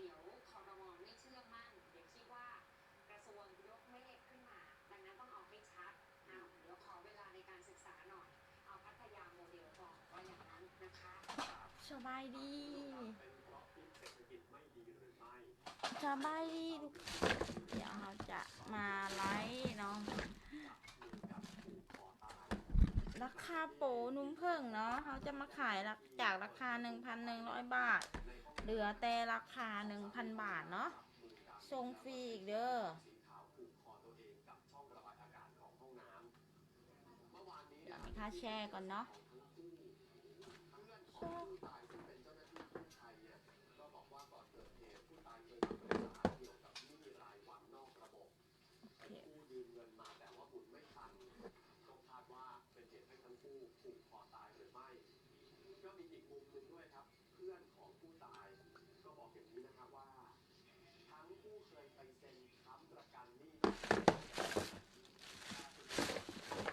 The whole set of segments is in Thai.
ดี๋ยวครม.ไม่เชื่อมั่นเดี๋ยวคิดว่ากระทรวงยกเมฆขึ้นมาดังนั้นต้องเอาให้ชัดเดี๋ยวขอเวลาในการศึกษาหน่อยเอาพัทยาโมเดลก่อนว่าอย่างนั้นนะคะสบายดีเป็นเพราะพิษเศรษฐกิจไม่ดีหรือไม่ สบายดีทุกเดี๋ยวเราจะมาไลฟ์เนาะราคาโปนุ่มเพิ่งเนาะเขาจะมาขายจากราคา 1,100 บาทเหลือแต่ราคา 1,000 บาทเนาะส่งฟรีอีกเด้อเดี๋ยวมีค่าแชร์ก่อนเนาะ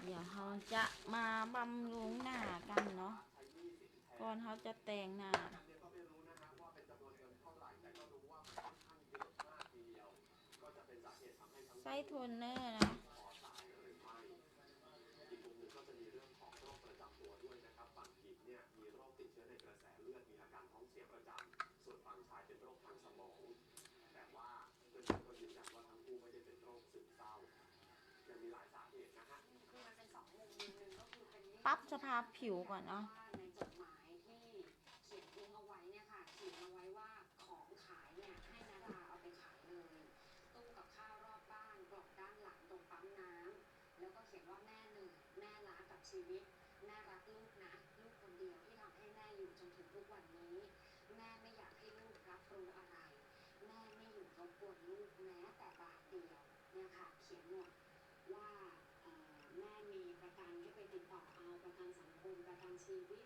เดี๋ยวเขาจะมาบำรุงหน้ากันเนาะก่อนเขาจะแต่งหน้าใส่โทนเนอร์นะปรับสภาพผิวก่อนเนาะในจดหมายที่เขียนทิ้งเอาไว้เนี่ยค่ะเขียนเอาไว้ว่าของขายเนี่ยให้นาดาเอาไปขายเลยตู้กับข้าวรอบบ้านกล่องด้านหลังตรงปั๊มน้ำแล้วก็เขียนว่าแม่หนึ่งแม่รักกับชีวิตแม่รักลูกนะลูกคนเดียวที่ทำให้แม่อยู่จนถึงทุกวันนี้แม่ไม่อยากให้ลูกรับรู้อะไรแม่ไม่อยู่รบกวนลูกแม้แต่บาทเดียวเนี่ยค่ะเขียนหมดว่าแม่มีประกันให้ไปติดต่อเอาประกันสังคมประกันชีวิต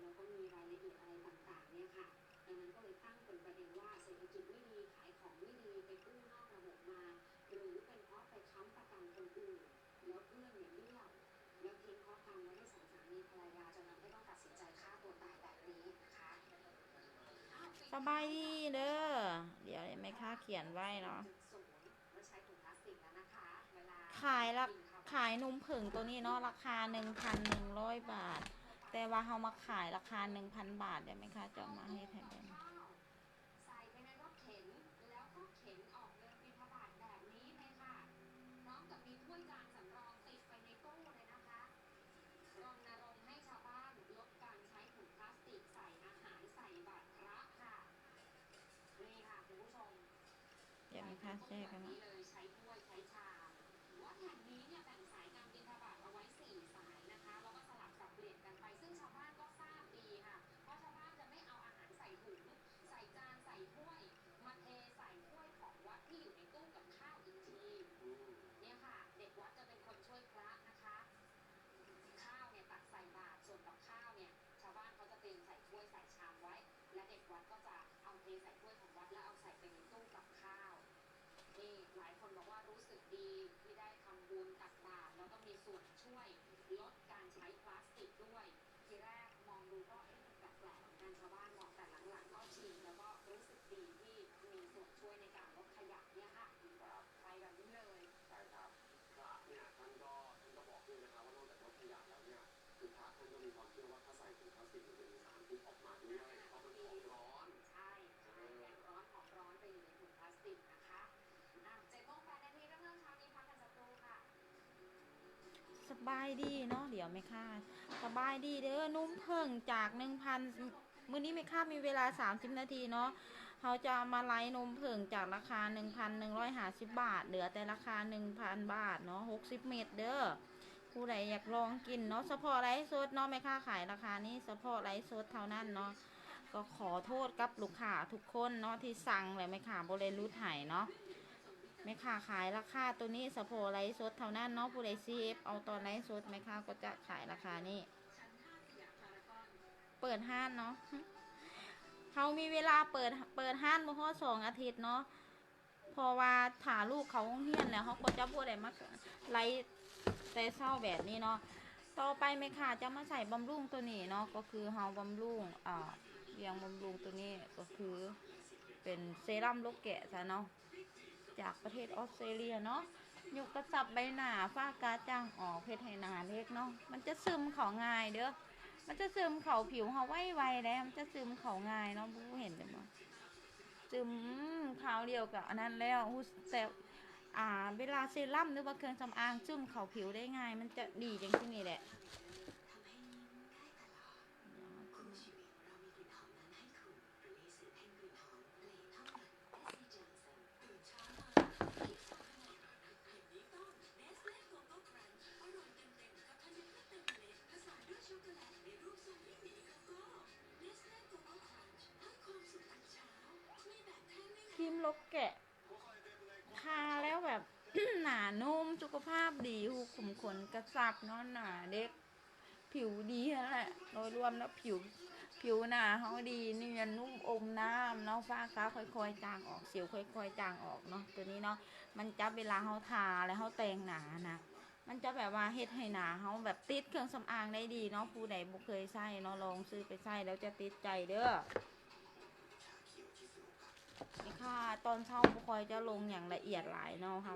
แล้วก็มีรายละเอียดอะไรต่างๆเนี่ยค่ะดังนั้นก็เลยตั้งเป็นประเด็นว่าเศรษฐกิจไม่ดีขายของไม่ดีไปกู้นอกระบบมาหรือเป็นเพราะไปค้ำประกันคนอื่นแล้วเพื่อนเนี่ยเบี้ยวแล้วทิ้งข้อความไว้ให้สองสามีภรรยาจนทำให้ต้องตัดสินใจฆ่าตัวตายแบบนี้นะคะสบายดีเด้อเดี๋ยวไม่ค่าเขียนไว้เนาะขายนมผึ่งตัวนี้เนาะราคา 1,100 บาทแต่ว่าเขามาขายราคา 1,000 บาทเดี๋ยวไม่ค่าจะมาให้แทนใส่ไปในรถเข็นแล้วก็เข็นออกเดินบิณฑบาตแบบนี้เลยค่ะพร้อมกับมีถ้วยจานสำรองติดไปในตู้เลยนะคะรณรงค์ให้ชาวบ้านลดการใช้ถุงพลาสติกใส่อาหารใส่บาตรพระค่ะนี่ค่ะคุณผู้ชมเดี๋ยวไม่ค่าแชร์กันนี้เลยใช้ถ้วยใช้ชามวัดแห่งนี้เนี่ยแบ่งสายการบิณฑบาตเอาไว้4 สายนะคะแล้วก็สลับสับเปลี่ยนกันไปซึ่งชาวบ้านก็ทราบดีค่ะเพราะชาวบ้านจะไม่เอาอาหารใส่ถุงใส่จานใส่ถ้วยมาเทใส่ถ้วยของวัดที่อยู่ในตู้กับข้าวอีกทีเนี่ยค่ะเด็กวัดจะเป็นคนช่วยพระนะคะข้าวเนี่ยตักใส่บาตรส่วนกับข้าวเนี่ยชาวบ้านเขาจะเตรียมใส่ถ้วยใส่ชามไว้และเด็กวัดก็จะเอาเทใส่ถ้วยของวัดแล้วเอาใส่ไปในตู้กับข้าวนี่หลายคนบอกว่ารู้สึกดีที่ได้ทำบุญตักบาตรแล้วก็มีส่วนช่วยลดการใช้พลาสติกด้วยทีแรกมองดูก็แปลกๆเหมือนกันชาวบ้านบอกแต่หลังๆก็ชินแล้วก็รู้สึกดีที่มีส่วนช่วยในการลดขยะเนี่ยค่ะไปแบบนี้เลยใช่ครับพระเนี่ยท่านก็บอกด้วยนะครับว่านอกจากลดขยะแล้วเนี่ยคือพระท่านก็มีความเชื่อว่าถ้าใส่ถุงพลาสติกมันจะมีสารพิษออกมาด้วยเพราะมันของร้อนใช่แกงร้อนของร้อนไปอยู่ในถุงพลาสติกนะคะ7:08 นาทีเริ่มเช้านี้พักกันสักครู่ค่ะสบายดีเนาะเดี๋ยวไม่ค่าสบายดีเด้อนุ่มเพิ่งจาก 1,000 มื้อนี้ไม่ค่ามีเวลา30 นาทีเนาะเขาจะมาไล่นมเพิ่งจากราคา 1,150 บาทเหลือแต่ราคา 1,000 บาทเนาะ60 เม็ดเด้อผู้ใดอยากลองกินเนาะเฉพาะไลฟ์สดเนาะไม่ค่าขายราคานี้เฉพาะไลฟ์สดเท่านั้นเนาะก็ขอโทษกับลูกค้าทุกคนเนาะที่สั่งเลยไม่ค่าบ่ได้รู้ถ่ายเนาะไม่ค่าขายราคาตัวนี้เฉพาะไลฟ์สดเท่านั้นเนาะผู้ใดซีเอฟเอาตอนไลฟ์สดไม่ค่าก็จะขายราคานี้เปิดห้านเนาะเขามีเวลาเปิดห้านเมื่อ2 อาทิตย์เนาะพอว่าถาลูกเขาเฮียนแล้วเขาก็จะพูดอะไรมาไลฟ์แต่เศร้าแบบนี้เนาะต่อไปไม่ค่ะจะมาใส่บำรุงตัวนี้เนาะก็คือเฮาบำรุงเลี้ยงบำรุงตัวนี้ก็คือ เป็นเซรั่มโลกแกะซะเนาะจากประเทศออสเตรเลียเนาะยกกระสับใบหน้าฝ้ากระจ่างออกเพชรให้หน้าเล็กเนาะมันจะซึมเขาง่ายเด้อมันจะซึมเขาผิวเขาไวๆแล้วมันจะซึมเขาง่ายเนาะผู้เห็นได้บ่ซึมขาวเดียวกับอันนั้นแล้วแต่เวลาเซรั่มหรือว่าเครื่องสำอางซึมเขาผิวได้ง่ายมันจะดีจังที่นี่แหละครีมลกแกะทาแล้วแบบ หนานุ่มสุขภาพดีหูขุมขนกระสับเนาะหนาเด็กผิวดีนั่นแหละโดยรวมแล้วผิวหนาเขาดีเนียนนุ่มอมน้ำเนาะฝ้ากระค่อยๆจางออกสิวค่อยๆจางออกเนาะตัวนี้เนาะมันจะเวลาเขาทาแล้วเขาแต่งหนานะมันจะแบบว่าเฮ็ดให้หนาเขาแบบติดเครื่องสำอางได้ดีเนาะผู้ใดบ่เคยใช้เนาะลองซื้อไปใช้แล้วจะติดใจเด้อนี่ค่ะตอนเช้าบ่ค่อยจะลงอย่างละเอียดหลายเนาะค่ะ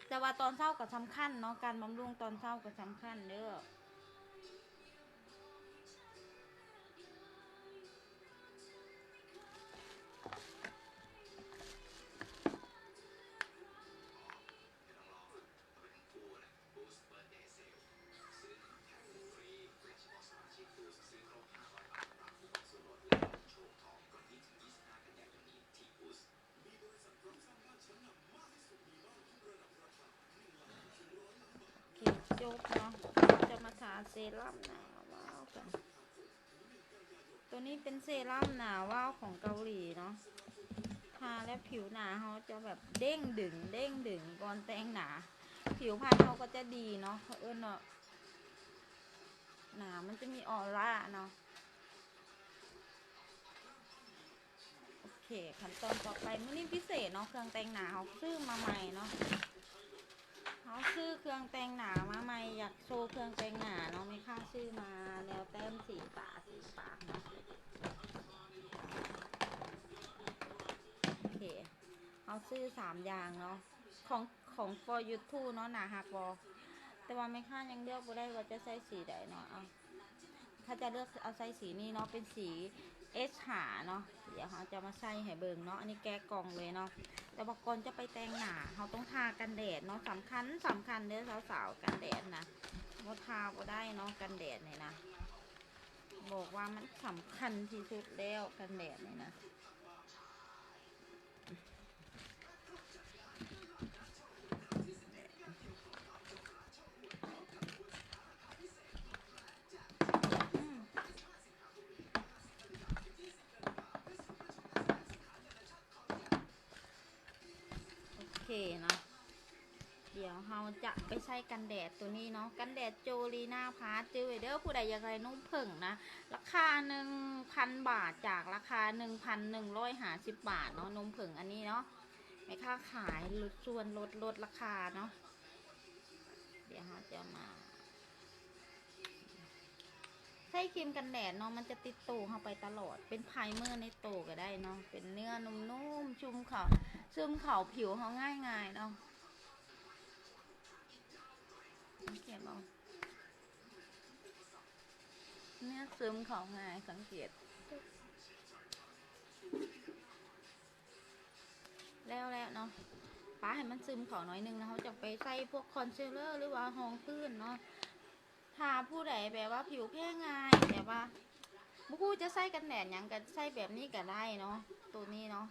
แต่ว่าตอนเช้าก็สำคัญเนาะการบำรุงตอนเช้าก็สำคัญเด้อจบเนาะจะมาทาเซรั่มหนาว้าวกันตัวนี้เป็นเซรั่มหนาว้าวของเกาหลีเนาะทาแล้วผิวหนาเขาจะแบบเด้งดึงก่อนแต่งหนาผิวพรรณเขาก็จะดีเนาะเขาเนาะหนามันจะมีออร่าเนาะโอเคขั้นตอนต่อไปมื้อนี้พิเศษเนาะเครื่องแต่งหนาเขาซื้อมาใหม่เนาะเขาซื้อเครื่องแต่งหนามาใหม่อยากโชว์เครื่องแต่งหนาเนาะไม่ค่าซื้อมาแล้วแต้มสีปากเนาะโอเคเขาซื้อ3อย่างเนาะของ for YouTube เนาะหนาหักบอแต่ว่าไม่ค่ายังเลือกบ่ได้ว่าจะใส่สีใดเนาะถ้าจะเลือกเอาใส่สีนี้เนาะเป็นสีหาเนาะเดี๋ยวเขาจะมาใส่ให้เบิ่งเนาะอันนี้แกะกล่องเลยเนาะแต่ว่าก่อนจะไปแต่งหน้าเขาต้องทากันแดดเนาะสำคัญเด้อสาวๆกันแดดนะบ่ทาบ่ได้เนาะกันแดดเนี่ยนะบอกว่ามันสำคัญที่สุดแล้วกันแดดเนี่ยนะโอเคเนาะเดี๋ยวเราจะไปใช้กันแดดตัวนี้เนาะกันแดดโจลีน่าพาร์ทจื้อเด้อผู้ใดอยากได้นุ่มผึ่งนะราคา 1,000 บาทจากราคา 1,150 บาทเนาะนุ่มผึ่งอันนี้เนาะไม่ค่าขายส่วนลดราคาเนาะเดี๋ยวเราจะมาใช้ครีมกันแดดเนาะมันจะติดตัวเข้าไปตลอดเป็นไพรเมอร์ในตัวก็ได้เนาะเป็นเนื้อนุ่มๆชุ่มเขาผิวเขาง่ายๆเนาะเขียนเอาเนื้อซึมเขาง่ายสังเกตแล้วเนาะป้าให้มันซึมเขาหน่อยนึงนะเขาจะไปใส่พวกคอนซีลเลอร์หรือว่ารองพื้นเนาะถ้าผู้ใดแบบว่าผิวแพ้ง่ายแบบว่าผู้จะใส่กันแดดยังกันใส่แบบนี้ก็ได้เนาะตัวนี้เนาะ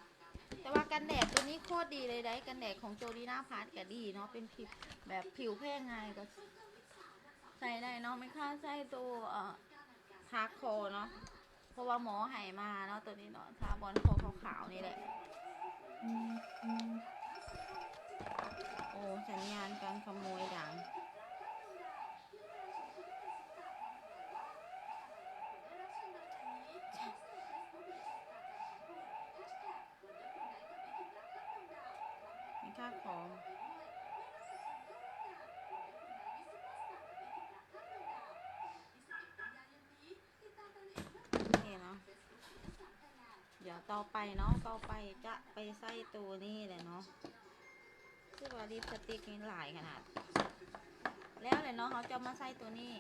แต่ว่ากันแดดตัวนี้โคตรดีเลยได้กันแดดของโจลีน่าพาร์ทก็ดีเนาะเป็นผิวแบบผิวแพ้ง่ายก็ใส่ได้เนาะไม่ค่าใส่ตัวฮาร์ดคอร์เนาะเพราะว่าหมอให้มาเนาะตัวนี้เนาะทาบอลคอขาวๆนี่แหละโอ้สัญญาณการขโมยดังไม่ค่าของโอเคเนาะเดี๋ยว ต่อไปเนาะต่อไปจะไปใส่ตัวนี้เลยเนาะคือว่าลิปสติกนี่หลายขนาดแล้วเลยเนาะเขาจะมาใส่ตัวนี้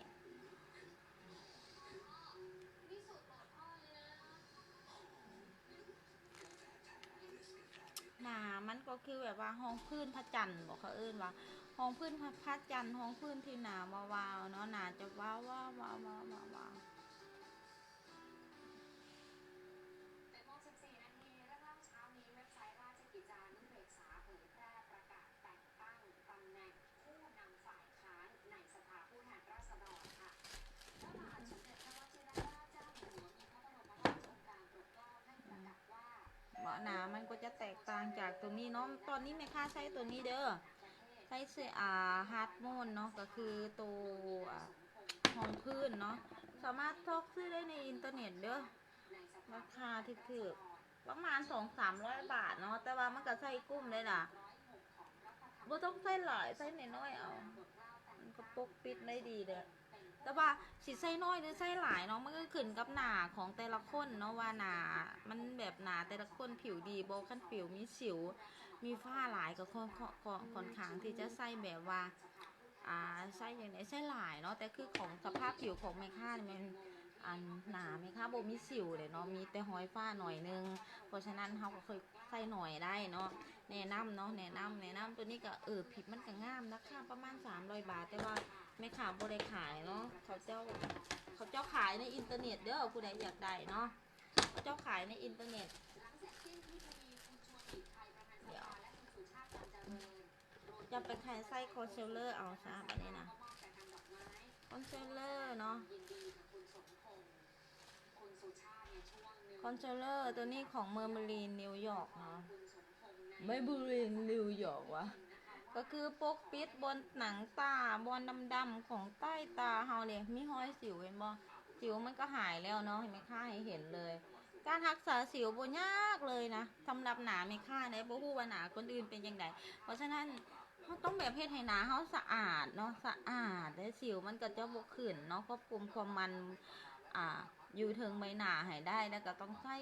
หนามันก็คือแบบว่าห้องพื้นพระจันทร์บอกเขาเอิ้นว่าห้องพื้นพระจันทร์ห้องพื้นที่หนาวาวๆเนาะหนาจะว้าวว้าวว้าวว้าวว้าว เป็นโมง14 นาทีเรื่องเล่าเช้านี้เว็บไซต์ราชกิจจานุเบกษาเผยแพร่ประกาศแต่งตั้งตำแหน่งผู้นำฝ่ายค้านในสภาผู้แทนราษฎรค่ะพระบาทสมเด็จพระวชิรเกล้าเจ้าอยู่หัวมีพระบรมราชโองการโปรดเกล้าให้ประกาศว่า เบาะหนามันก็จะแตกต่างจากตัวนี้เนาะตอนนี้แม่ค้าใช้ตัวนี้เด้อใช้เสื้อฮาร์ดโมนเนาะก็คือตัวห้องพื้นเนาะสามารถทอกซื้อได้ในอินเทอร์เน็ตเด้อราคาที่คือประมาณ200-300 บาทเนาะแต่ว่ามันก็ใส่กุ้มได้ล่ะบ่ต้องใส่หลายใส่น้อยๆเอามันก็ปกปิดได้ดีเด้อแต่ว่าสิใส่น้อยหรือใส่หลายเนาะมันก็ขึ้นกับหนาของแต่ละคนเนาะว่าหนามันแบบหนาแต่ละคนผิวดีบ่คันผิวมีสิวมีฝ้าหลายก็ค่อนข้างที่จะใส่แบบว่าใส่อย่างไหนใส่หลายเนาะแต่คือของสภาพผิวของแม่ค้านี่มันอันหนาไหมคะบ่มีสิวเลยเนาะมีแต่หอยฝ้าหน่อยนึงเพราะฉะนั้นเราก็เคยใส่หน่อยได้เนาะแนะนำเนาะแนะนำตัวนี้ก็ผิวมันก็งามราคาประมาณ300 บาทแต่ว่าแม่ค้าบ่ได้ขายเนาะเขาเจ้าขายในอินเทอร์เน็ตเด้อผู้ใดอยากได้เนาะเขาเจ้าขายในอินเทอร์เน็ตเดี๋ยวจะไปขายไส้คอนซีลเลอร์เอาซะแบบนี้นะคอนซีลเลอร์เนาะคอนซีลเลอร์ตัวนี้ของเมอร์เมลีนนิวยอร์กเนาะเมอร์เมลีนนิวยอร์กวะก็คือปกปิดบนหนังตาบนดำๆของใต้ตาเฮาเนี่ยมีห้อยสิวเห็นบ่สิวมันก็หายแล้วเนาะเห็นไหมคะให้เห็นเลย การรักษาสิวบ่ยากเลยนะสำหรับหนาไม่ค่าได้บ่ฮู้ว่าหนาคนอื่นเป็นยังไงเพราะฉะนั้นเราต้องแบบเฮ็ดให้หนาเฮาสะอาดเนาะสะอาดได้สิวมันก็จะบ่ขึ้นเนาะควบคุมความมันอยู่ถึงใบหน้าให้ได้แล้วก็ต้องใช้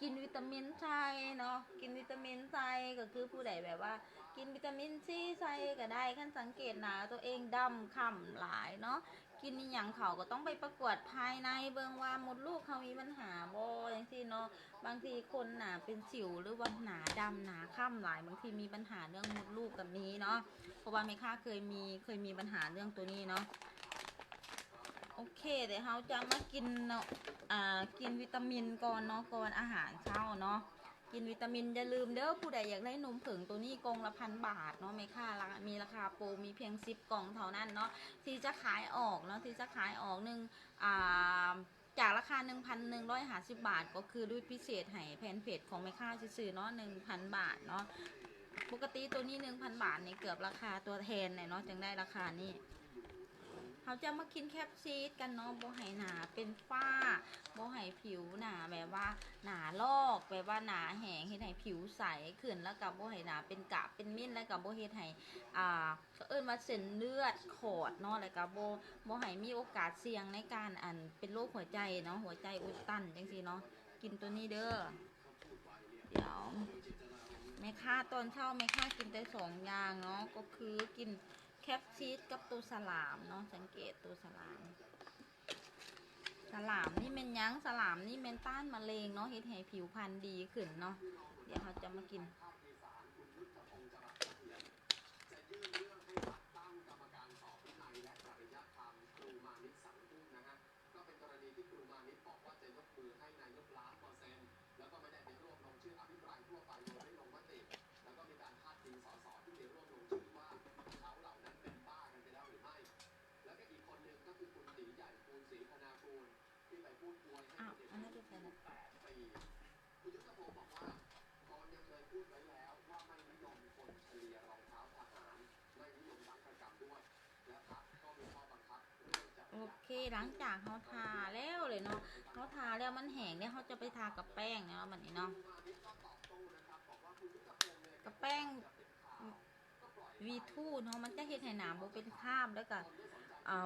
กินวิตามินใส่เนาะกินวิตามินใส่ก็คือผู้ใดแบบว่ากินวิตามินซีใส่ก็ได้ขั้นสังเกตหนาตัวเองดำค่ำหลายเนาะกินอหย่างเขาก็ต้องไปประกวดภายในเบิ่งว่ามดลูกเขามีปัญหาบ่จังซี่เนาะบางทีคนหนาเป็นสิวหรือว่าหนาดำหนาค่ำหลายบางทีมีปัญหาเรื่องมดลูกกับนี้เนาะเพราะว่าแม่ค้าเคยมีปัญหาเรื่องตัวนี้เนาะโอเคเดี๋ยวเราจะมากินเนาะกินวิตามินก่อนเนาะก่อนอาหารเช้าเนาะกินวิตามินอย่าลืมเด้อผู้ใดอยากได้นมผึ่งตัวนี้กล่องละ1,000 บาทเนาะไม่ค่ามีราคาโปรมีเพียง10 กล่องเท่านั้นเนาะที่จะขายออกเนาะที่จะขายออกจากราคา 1,150 บาทก็คือด้วยพิเศษให้แผนเพจของไม่ค่าซื้อเนาะ 1,000 บาทเนาะปกติตัวนี้ 1,000 บาทนี่เกือบราคาตัวแทนเนาะจึงได้ราคานี้เขาจะมากินแคปซีดกันเนาะบ่ให้หนาเป็นฝ้าบ่ให้ผิวหนาแบบว่าหนาลอกแบบว่าหนาแห้งเฮ็ดให้ผิวใสขึ้นแล้วก็บ่ให้หนาเป็นกะเป็นมิ้นแล้วก็บ่เฮ็ดให้ก็เอิ้นว่าเส้นเลือดขอดเนาะแล้วก็บ่ให้มีโอกาสเสี่ยงในการเป็นโรคหัวใจเนาะหัวใจอุดตันจังซี่เนาะกินตัวนี้เด้อเดี๋ยวแม่ค้าตอนเช้าแม่ค้ากินแต่2 อย่างเนาะก็คือกินแคปซีดกับตัวสลามเนาะสังเกตตัวสลามนี่เป็นยังสลามนี่เป็นต้านมะเร็งเนาะเฮ็ดให้ผิวพรรณดีขึ้นเนาะเดี๋ยวเขาจะมากินอันนั้นเป็นอะไรคุณยุทธพงศ์บอกว่าตอนยังเคยพูดไว้แล้วว่าไม่นิยมคนเฉลี่ยรองเท้าทหารไม่นิยมหลังประจำด้วยและพรรคก็มีข้อบังคับเรื่องจะโอเคหลังจากเขาทาแล้วเลยเนาะเขาทาแล้วมันแห้งเนี่ยเขาจะไปทากับแป้งเนาะแบบนี้เนาะกับแป้งV2เนาะมันจะเฮ็ดให้หนาบ่เป็นคราบแล้วก็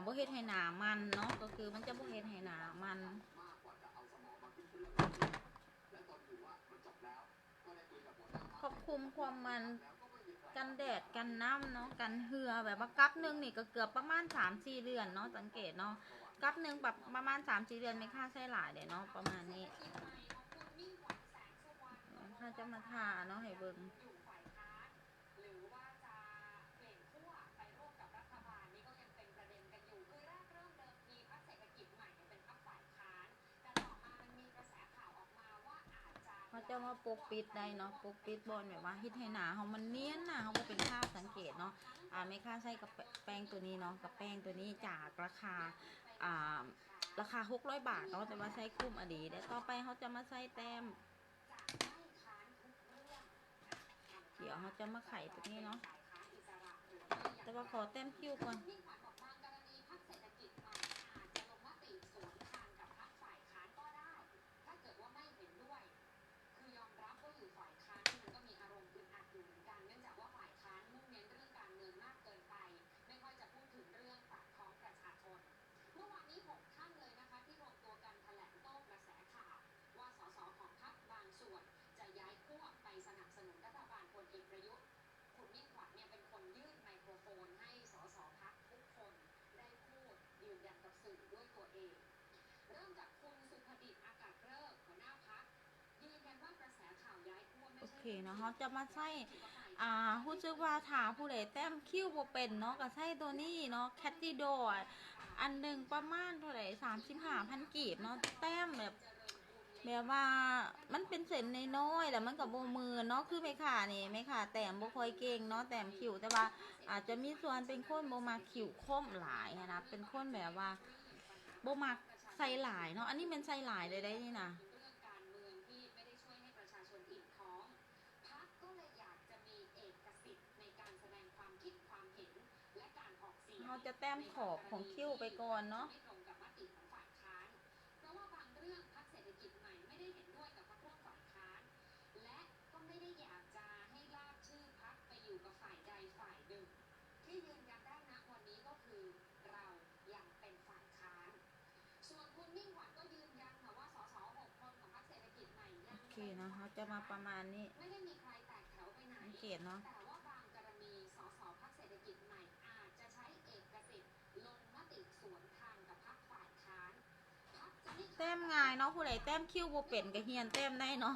บ่เฮ็ดให้หนามันเนาะก็คือมันจะบ่เฮ็ดให้หนามัน ครอบคลุมความมันกันแดดกันน้ำเนาะกันเหือแบบว่ากั๊บหนึงนี่ก็เกือบประมาณ3-4 เดือนเนาะสังเกตเนาะกั๊บหนึงแบบประมาณ3-4 เดือนไม่ค่าใช้หลายเด้เนาะประมาณนี้ถ้าจะมาทาเนาะให้เบิ่ง อยู่ฝ่ายค้านหรือว่าจะเปลี่ยนขั้วไปร่วมกับรัฐบาลนี่ก็ยังเป็นประเด็นกันอยู่คือแรกเริ่มเดิมทีพรรคเศรษฐกิจใหม่เนี่ยเป็นพรรคฝ่ายค้านแต่ต่อมามันมีกระแสข่าวออกมาว่าอาจจะ เขาจะมาปกปิดได้เนาะปกปิดบอลแบบว่าเฮ็ดให้หนาเขามันเนียนหนาเขาบ่เป็นข้าวสังเกตเนาะไม่ค่าใช้กับแป้งตัวนี้เนาะกับแป้งตัวนี้จากราคาราคา600 บาทเนาะแต่ว่าใช้คุ้มอดีแล้วต่อไปเขาจะมาใส่แต้มเดี๋ยวเขาจะมาไขตัวนี้เนาะแต่ว่าขอแต้มคิ้วก่อน คือยอมรับว่าอยู่ฝ่ายค้านมันก็มีอารมณ์อึดอัดอยู่เหมือนกันเนื่องจากว่าฝ่ายค้านมุ่งเน้นเรื่องการเมืองมากเกินไปไม่ค่อยจะพูดถึงเรื่องปากท้องประชาชนเมื่อวานนี้6 ท่านเลยนะคะที่รวมตัวกันแถลงโต้กระแสข่าวว่าสสของพรรคบางส่วนจะย้ายขั้วไปสนับสนุนรัฐบาลพลเอกประยุทธ์คุณมิ่งขวัญเนี่ยเป็นคนยื่นไมโครโฟนให้สสพรรคทุกคนได้พูดยืนยันกับสื่อด้วยตัวเองเริ่มจากคุณสุภดิษฐ์อากาศเลิกหัวหน้าพรรคยืนยันว่ากระแสข่าวย้ายขั้วไม่ โอ ใช่ เคเนาะเขาจะมาใส่ผู้ซึกว่าถาผู้ใดแต้มคิ้วบ่เป็นเนาะก็ใส่ตัวนี้เนาะแคตติโดอันหนึ่งประมาณเท่าไหร่35,000 กีบเนาะแต้มแบบว่ามันเป็นเส้นน้อยๆแล้วมันก็บ่มือเนาะคือไม่ค่ะนี่ไม่ค่ะแต้มบ่ค่อยเก่งเนาะแต้มคิ้วแต่ว่าอาจจะมีส่วนเป็นคนบ่มักคิ้วคมหลายนะเป็นคนแบบว่าบ่มักใส่หลายเนาะอันนี้เป็นใส่หลายเลยได้นี่นะ เรื่องการเมืองที่ไม่ได้ช่วยให้ประชาชนอิ่มท้องพรรคก็เลยอยากจะมีเอกสิทธิ์ในการแสดงความคิดความเห็นและการออกเสียง เราจะแต้มขอบของคิ้วไปก่อนเนาะ ไม่ตรงกับมติของฝ่ายค้านเพราะว่าบางเรื่องพรรคเศรษฐกิจใหม่ไม่ได้เห็นด้วยกับพรรคร่วมฝ่ายค้านและก็ไม่ได้อยากจะให้ลากชื่อพรรคไปอยู่กับฝ่ายใดฝ่ายหนึ่งที่ยืนยันได้นะวันนี้ก็คือเรายังเป็นฝ่ายค้านส่วนคุณมิ่งขวัญก็ยืนยันค่ะว่าสส6 คนของพรรคเศรษฐกิจใหม่ยัง โอเคเนาะเขาจะมาประมาณนี้ ไม่ได้มีใครแตกแถวไปไหน สังเกตเนาะ แต่ว่าบางกรณีสสพรรคเศรษฐกิจใหม่อาจจะใช้เอกสิทธิ์ลงมติสวนทางกับพรรคฝ่ายค้านพรรคจะไม่ แต้มง่ายเนาะผู้ใดแต้มคิ้วบ่เป็นก็เฮียนแต้มได้เนาะ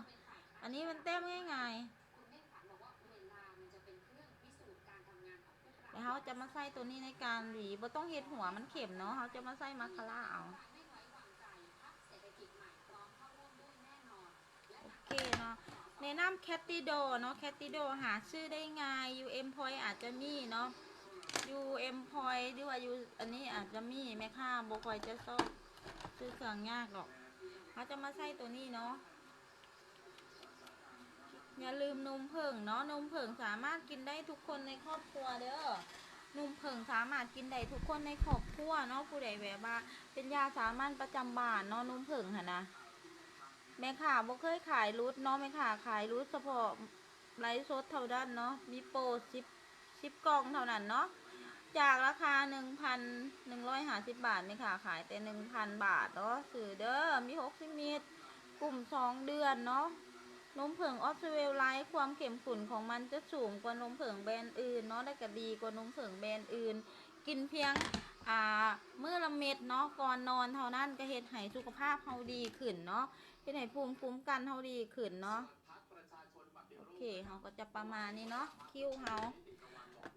อันนี้มันแต้มง่าย คุณมิ่งขวัญบอกว่าเวลามันจะเป็นเครื่องพิสูจน์การทำงานของพวก ๆ เรา แล้วเขาจะมาใส่ตัวนี้ในการหวีบ่ต้องเฮ็ดหัวมันเข็มเนาะเขาจะมาใส่มาคาร่าเอา ไม่ไว้วางใจพรรคเศรษฐกิจใหม่พร้อมเข้าร่วมด้วยแน่นอนและ โอเคเนาะแนะนำแคตติโดเนาะแคตติโดหาชื่อได้ง่าย UM Point อาจจะมีเนาะ UM Point หรือว่า U อันนี้อาจจะมีแม่ค้าบ่ค่อยจะชอบซื้อเครื่องยากหรอกเขาจะมาใส่ตัวนี้เนาะอย่าลืมนมผึ้งเนาะนมผึ้งสามารถกินได้ทุกคนในครอบครัวเด้อนมผึ้งสามารถกินได้ทุกคนในครอบครัวเนาะผู้ใดแบบว่าเป็นยาสามัญประจำบ้านเนาะนมผึ้งหั่นนะแม่ค้าบ่เคยขายรูทเนาะแม่ค้าขายรูทเฉพาะไลฟ์สดเท่านั้นเนาะมีโปร10 กล่องเท่านั้นเนาะจากราคา 1,150 บาทแม่ค้าขายแต่ 1,000 บาทเนาะซื้อเด้อมี60 มิลกลุ่ม2 เดือนเนาะนมผึ้งออสเวลไลท์ความเข้มข้นของมันจะสูงกว่านมผึ้งแบรนด์อื่นเนาะและก็ดีกว่านมผึ้งแบรนด์อื่นกินเพียงมื้อละเม็ดเนาะก่อนนอนเท่านั้นก็เฮ็ดให้สุขภาพเฮาดีขึ้นเนาะเฮ็ดให้ภูมิคุ้มกันเฮาดีขึ้นเนาะโอเคเฮาก็จะประมาณนี้เนาะคิ้วเฮา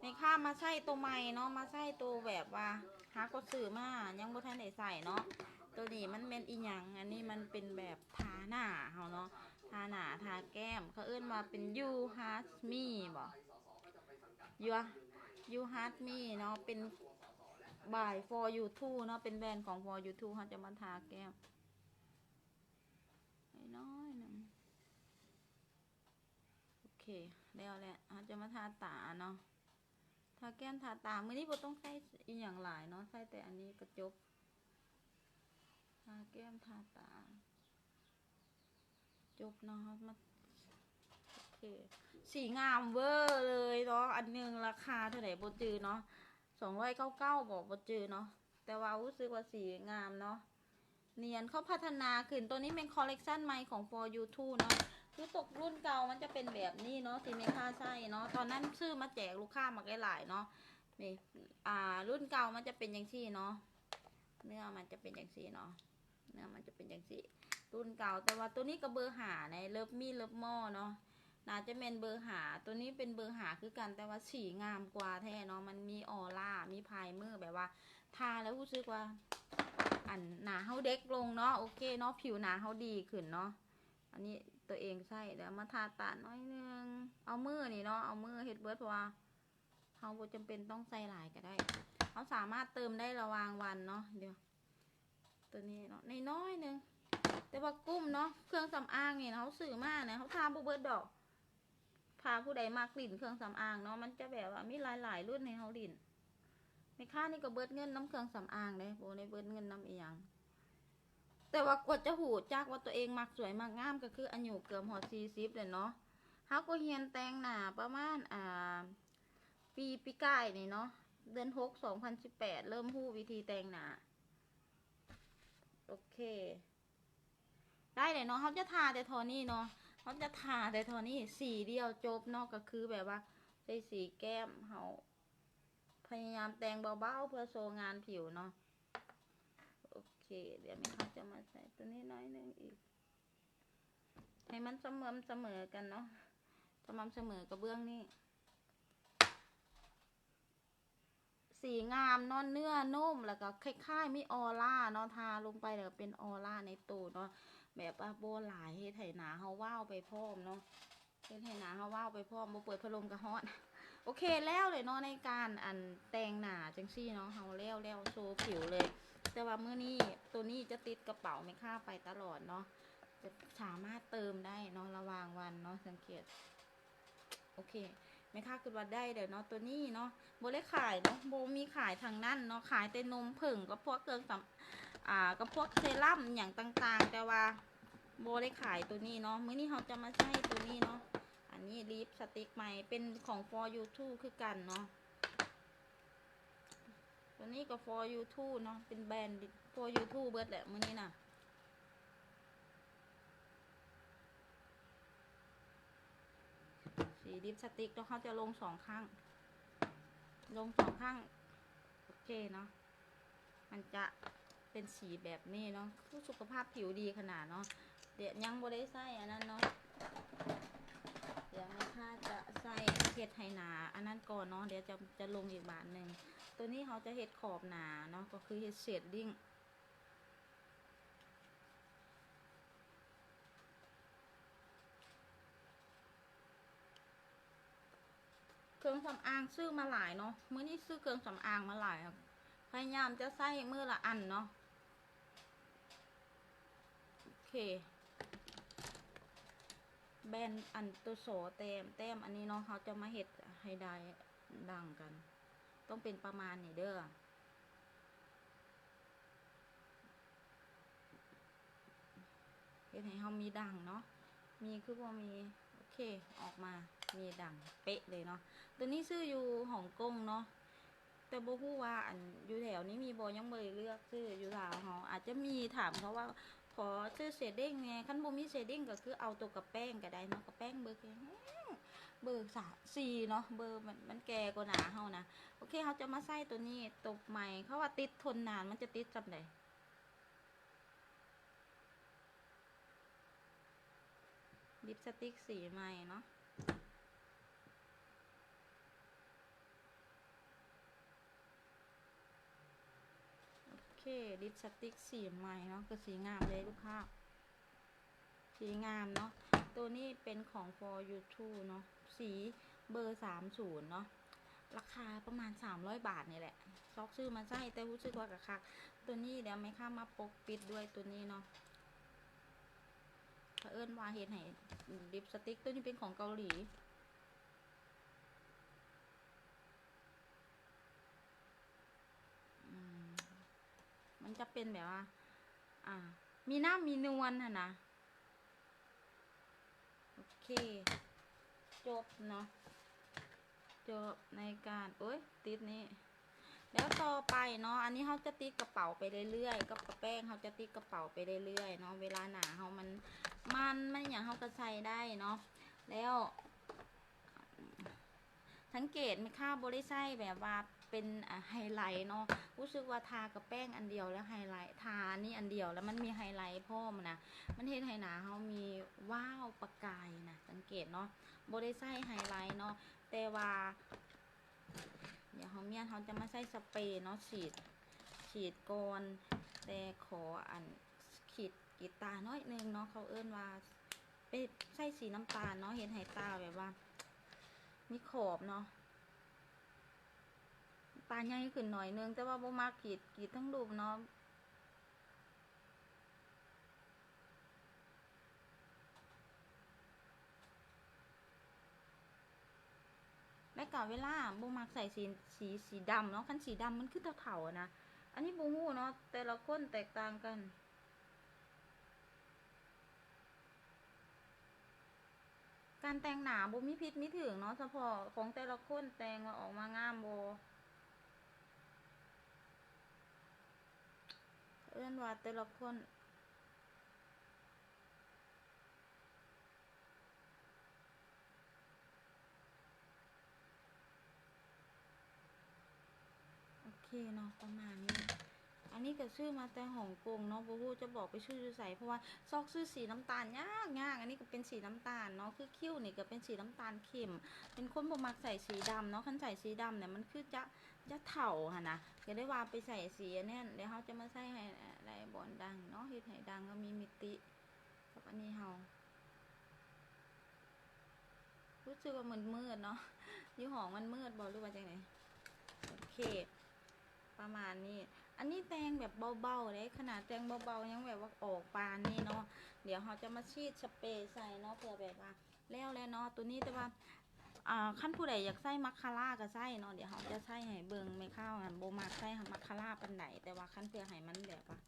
ในค่ามาใส่ตัวใหม่เนาะมาใส่ตัวแบบว่าหากดซื้อมายังบ่ทันได้ใส่เนาะตัวนี้มันเป็นอีหยังอันนี้มันเป็นแบบทาหน้าเฮาเนาะทาหน้าทาแก้มเขาเอิ้นว่าเป็น You Heart Me บ่ You Heart Me เนาะเป็น by For You Too เนาะเป็นแบรนด์ของ For You Too เขาจะมาทาแก้มน้อยหนึ่งโอเคแล้วแหละเขาจะมาทาตาเนาะทาแก้มทาตามื้อนี้บ่ต้องใส่อีหยังหลายเนาะใส่แต่อันนี้ก็จบทาแก้มทาตาจบเนาะมาโอเคสีงามเวอร์เลยเนาะอันหนึงราคาเท่าไหร่บ่จือเนาะ299บอกบ่จือเนาะแต่ว่ารู้สึกว่าสีงามเนาะเนียนเขาพัฒนาขึ้นตัวนี้เป็นคอลเลกชันใหม่ของ For You Too เนาะ คือตกรุ่นเก่ามันจะเป็นแบบนี้เนาะที่ไม่ค่าใส่เนาะตอนนั้นซื้อมาแจกลูกค้ามาหลายๆเนาะนี่รุ่นเก่ามันจะเป็นอย่างที่เนาะเนื้อมันจะเป็นอย่างที่เนาะเนื้อมันจะเป็นอย่างที่รุ่นเก่าแต่ว่าตัวนี้ก็เบอร์หาในเลิฟมีเลิฟหม้อเนาะน่าจะเป็นเบอร์หาตัวนี้เป็นเบอร์หาคือกันแต่ว่าสีงามกว่าแท้เนาะมันมีออร่ามีพายมือแบบว่าทาแล้วรู้สึกว่าอันหนาเขาเด็กลงเนาะโอเคเนาะผิวหนาเขาดีขึ้นเนาะอันนี้ตัวเองใส่เดี๋ยวมาทาตาน้อยนึงเอามือนี่เนาะเอามือเฮ็ดเบิร์ดเพราะว่าเขาบ่จำเป็นต้องใส่หลายก็ได้เขาสามารถเติมได้ระหว่างวันเนาะเดี๋ยวตัวนี้เนาะน้อยนึงแต่ว่ากุ้มเนาะเครื่องสำอางนี่เขาซื้อมาเนี่ยเขาทาบ่เบิร์ดดอกพาผู้ใดมากลิ่นเครื่องสำอางเนาะมันจะแบบว่ามีหลายรุ่นในเขาลิ่นในค่านี่ก็เบิร์ดเงินน้ำเครื่องสำอางเลยโบในเบิร์ดเงินน้ำอีหยังแต่ว่ากว่าจะหูจักว่าตัวเองมักสวยมักงามก็คืออายุเกือบหอด40เลยเนาะเขาก็เฮียนแต่งหน้าประมาณปีก่ายนี่เนาะเดือน6 2018เริ่มหู้วิธีแต่งหน้าโอเคได้เลยเนาะเขาจะทาแต่ทอนี่เนาะเขาจะทาแต่ทอนี่สีเดียวจบเนาะก็คือแบบว่าใส่สีแก้มเขาพยายามแต่งเบาๆเพื่อโชว์งานผิวเนาะโอเคเดี๋ยวแม่เขาจะมาใส่ตัวนี้น้อยนึงอีกให้มันเสมอกันเนาะสม่ำเสมอกับเบื้องนี้สีงามเนาะเนื้อนุ่มแล้วก็คล้ายๆมีออร่าเนาะทาลงไปแล้วเป็นออร่าในตัวเนาะแบบว่าโบหลายเฮ็ดให้หนาเฮาว้าวไปพร้อมเนาะเฮ็ดให้หนาเฮาว้าวไปพร้อมบ่เปิดพัดลมกระฮ้อนโอเคแล้วเลยเนาะในการแต่งหน้าจังซี่เนาะเฮาแล้วโชว์ผิวเลยแต่ว่ามื้อนี้ตัวนี้จะติดกระเป๋าไม่ค่าไปตลอดเนาะจะสามารถเติมได้เนาะระหว่างวันเนาะสังเกตโอเคไม่ค่าคือว่าได้เดี๋ยวเนาะตัวนี้เนาะโบได้ขายเนาะโบมีขายทางนั้นเนาะขายแต่นมผึ่งกับพวกเครื่องสำกับพวกเซรั่มอย่างต่างๆแต่ว่าโบได้ขายตัวนี้เนาะมื้อนี้เราจะมาใช้ตัวนี้เนาะอันนี้ลิปสติกใหม่เป็นของ For You Too คือกันเนาะตัวนี้กับ For You Too เนาะเป็นแบรนด์ For You Too เบิร์ดแหละมื้อนี้น่ะสีลิปสติกแล้วเขาจะลง2 ข้างโอเคเนาะมันจะเป็นสีแบบนี้เนาะผู้สุขภาพผิวดีขนาดเนาะเดี๋ยวยังบ่ได้ใส่อันนั้นเนาะเดี๋ยวถ้าจะใส่เห็ดไหหนาอันนั้นก่อนเนาะเดี๋ยวจะลงอีกบาทหนึ่งตัวนี้เขาจะเห็ดขอบหนาเนาะก็คือเห็ดเชดดิ้งเครื่องสำอางซื้อมาหลายเนาะมื้อนี้ซื้อเครื่องสำอางมาหลายครับพยายามจะใส่มือละอันเนาะโอเคแบรนด์อันตัวโสแต้มอันนี้เนาะเขาจะมาเห็ดให้ได้ดังกันต้องเป็นประมาณนี้เด้อเห็ดให้เขามีดังเนาะมีคือว่ามีโอเคออกมามีดังเป๊ะเลยเนาะตัวนี้ซื้ออยู่ฮ่องกงเนาะแต่บ่ฮู้ว่าอันอยู่แถวนี้มีบ่ยังบ่ได้เลือกซื้ออยู่ลาวเฮาอาจจะมีถามเขาว่าขอซื้อเชดดิ้งไงคันบ่มีเชดดิ้งก็คือเอาตัวกับแป้งก็ได้เนาะกับแป้งเบอร์แค่เบอร์4เนาะเบอร์มันแก่กว่าหนาเฮานะโอเคเขาจะมาใส่ตัวนี้ตบใหม่เขาว่าติดทนนานมันจะติดจำได้ลิปสติกสีใหม่เนาะลิปสติกสีใหม่เนาะก็สีงามเลยลูกค้าสีงามเนาะตัวนี้เป็นของ For You Too เนาะสีเบอร์30เนาะราคาประมาณ300 บาทนี่แหละซอกซื้อมาใส่แต่รู้สึกว่ากับคักตัวนี้เดี๋ยวไม่ค่ามาปกปิดด้วยตัวนี้เนาะเผอิญว่าเห็นให้ลิปสติกตัวนี้เป็นของเกาหลีมันจะเป็นแบบว่ามีหน้ามีนวลนะโอเคจบเนาะจบในการติดนี้แล้วต่อไปเนาะอันนี้เขาจะติดกระเป๋าไปเรื่อยๆกับแป้งเขาจะติดกระเป๋าไปเรื่อยๆเนาะเวลาหนาเขามัน มันอย่างเขาก็ใส่ได้เนาะแล้วสังเกตไหมค่ะบริไซแบบว่าเป็นไฮไลท์เนาะรู้สึกว่าทากับแป้งอันเดียวแล้วไฮไลท์ทานี่อันเดียวแล้วมันมีไฮไลท์พ่อมนะมันเห็นให้หนาเขามีว้าวประกายนะสังเกตเนาะบริไซไฮไลท์เนาะแต่ว่าเดี๋ยวเขาเมียนเขาจะมาใส่สเปรย์เนาะฉีดก่อนแต่ขอขีดกีตาน้อยนึงเนาะเขาเอิ้นว่าไปใส่สีน้ำตาลเนาะเห็นไหตาแบบว่ามีขอบเนาะตาใหญ่ขึ้นหน่อยนึงแต่ว่าบ่มากขีดทั้งรูปเนาะและกะเวลาบ่มักใส่สีดำเนาะคันสีดำมันคือเถาๆนะอันนี้บ่ฮู้เนาะแต่ละคนแตกต่างกันการแต่งหน้าบ่มีพิษมีถึงเนาะเฉพาะของแต่ละคนแต่งว่าออกมางามบ่เอิ้นว่าแต่ละคนโอเคเนาะประมาณนี้อันนี้ก็ซื้อมาแต่ฮ่องกงเนาะบ่ฮู้จะบอกไปซื้ออยู่ไสเพราะว่าซอกซื้อสีน้ำตาลยากอันนี้ก็เป็นสีน้ำตาลเนาะคือคิ้วนี่ก็เป็นสีน้ำตาลเข้มเป็นคนบ่มักใส่สีดำเนาะคันใส่สีดำเนี่ยมันคือจะเฒ่าหั่นนะก็ได้ว่าไปใส่สีอันนี้เดี๋ยวเฮาจะมาใส่ให้ได้บ่อนดังเนาะเฮ็ดให้ดังก็มีมิติกับอันนี้เฮารู้สึกว่ามันมืดเนาะอยู่ห้องมันมืดบ่หรือว่าจังได๋โอเคประมาณนี้อันนี้แต่งแบบเบาๆเลยขนาดแต่งเบาๆยังแบบว่าออกปานนี่เนาะเดี๋ยวเราจะมาฉีดสเปรย์ใส่เนาะเพื่อแบบว่าแล้วเนาะตัวนี้แต่ว่าขั้นผู้ใดอยากใส่มัคคาร่าก็ใส่เนาะเดี๋ยวเราจะใส่ให้เบิ่งไม่เข้าโบมักใส่มัคคาร่าปันไหนแต่ว่าขั้นเพื่อให้มันแบบว่า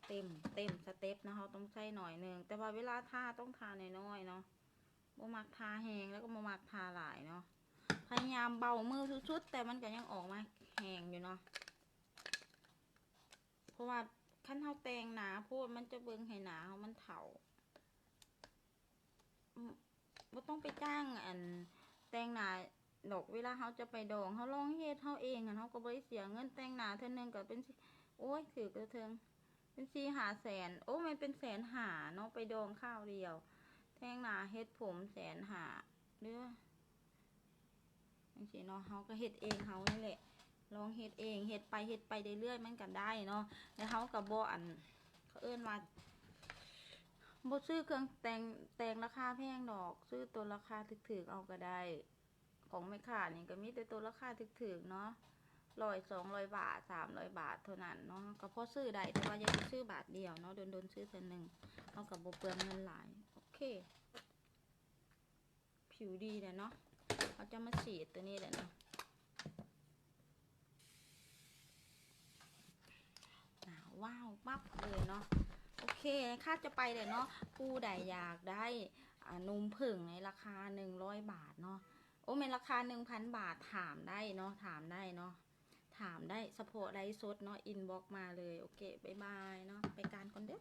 เต็มสเต็ปนะเราต้องใส่หน่อยนึงแต่ว่าเวลาทาต้องทาน้อยๆเนาะโบมักทาแห้งแล้วก็โบมักทาหลายเนาะพยายามเบามือสุดๆแต่มันก็ยังออกมาแห้งอยู่เนาะเพราะว่าขั้นเท้าแตงหนาพูดมันจะเบิ่งให้หนาเขามันเถาว่าต้องไปจ้างแตงหนาดอกเวลาเขาจะไปดองเขาลองเฮ็ดเขาเองเขาก็บริเสียเงินแตงหนาเท่านึงก็เป็นโอ้ยถือกระเทิงเป็น4-5 แสนโอ้มันเป็น1,500,000เนาะไปดองข้าวเดียวแตงหนาเฮ็ดผม1,500,000เด้อจังซี่เนาะเขาก็เฮ็ดเองเขานี่แหละลองเฮ็ดเองเฮ็ดไปเรื่อยๆมันก็ได้เนาะแล้วเขากับบ่เขาเอิ้นว่าบ่ซื้อเครื่องแต่งราคาแพงดอกซื้อตัวราคาถูกๆเอาก็ได้ของแม่ค้านี่ก็มีแต่ตัวราคาถูกๆเนาะ100-200 บาท300 บาทเท่านั้นเนาะก็พอซื้อได้แต่ว่าอย่าไปซื้อบาทเดียวเนาะโดนซื้อเทื่อนึงเอากับบ่เปลืองเงินหลายโอเคผิวดีแล้วเนาะเขาจะมาฉีดตัวนี้แหละเนาะว้าวปั๊บเลยเนาะโอเคค่าจะไปเลยเนาะผู้ใดอยากได้นมผึ่งในราคา100 บาทเนาะโอ้เป็นราคา 1,000 บาทถามได้เนาะถามได้เฉพาะไลฟ์สดเนาะอินบ็อกมาเลยโอเคบ๊ายบายเนาะไปการก่อนเด้อ